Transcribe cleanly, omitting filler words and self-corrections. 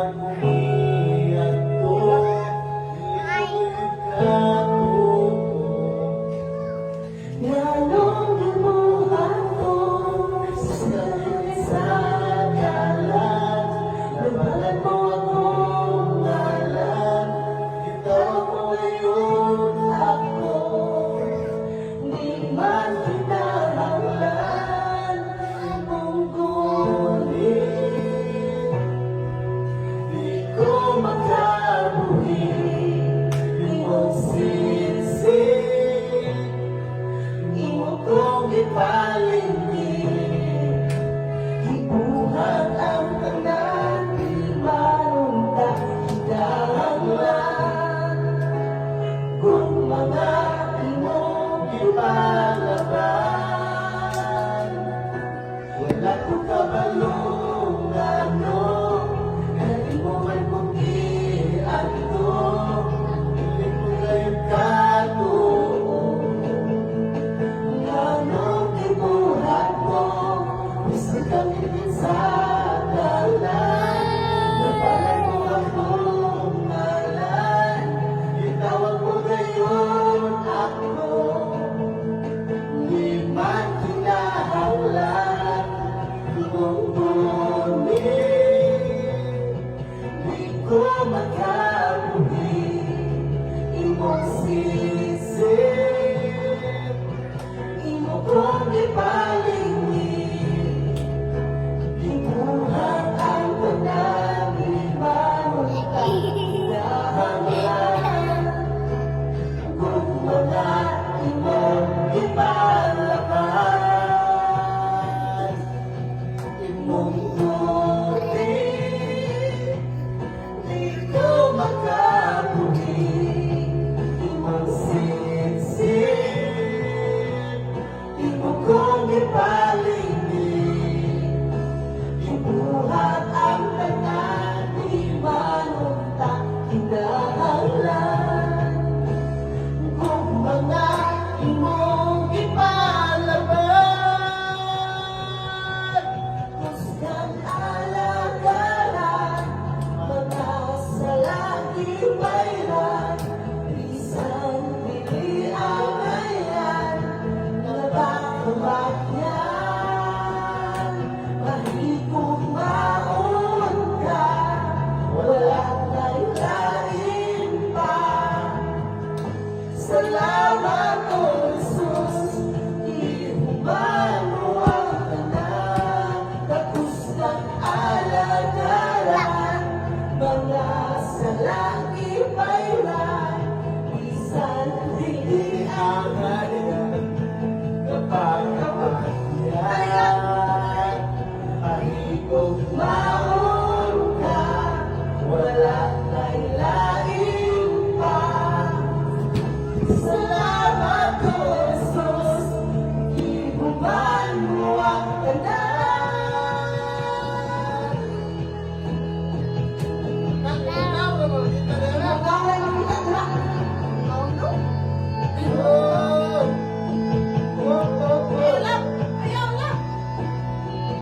man umiyak ko, Lalong imuhan ko sa kalan, nabalan mo akong ngalan, ikaw mo ngayon ako. Di man kinahanglan mong kunin, di ko makabuhi, imong sisi, imo kong ipalingin. Ibuhat ang tanan, di manunta kinahanglan kung mga imong ipalaban. Wala ko kabalong ano, Dali mo man pugian ko, hindi ko ngayon katuo. Lalong ibuhat mo, gusto kami din sa dalan. Nabalan mo akong ngalan, Itawag mo ngayon ako. Di man kinahanglan imong kunin, di ko makabuhi, imong sisi, imo kong ipalingin. Ibuhat ang tanan, di manunta kinahanglan kung mga imong ipalaban. Imong kunin, di ko makabuhi, imong sisi, imo kong ipalingin. Ibuhat ang tanan, di manunta kinahanglan kung mga imong ipalaban. Kusgang alagaran, mga salagi bayran, bisan dili ang ayan, nabakabat yan. Mahigong maun ka, wala tayong lain pa. Salamat o Jesus, ihuman mo ang tanan, kakusgang alagaran, mga salagi bayran, bisan dili ang ayan kapag kapag yan. mahigong maun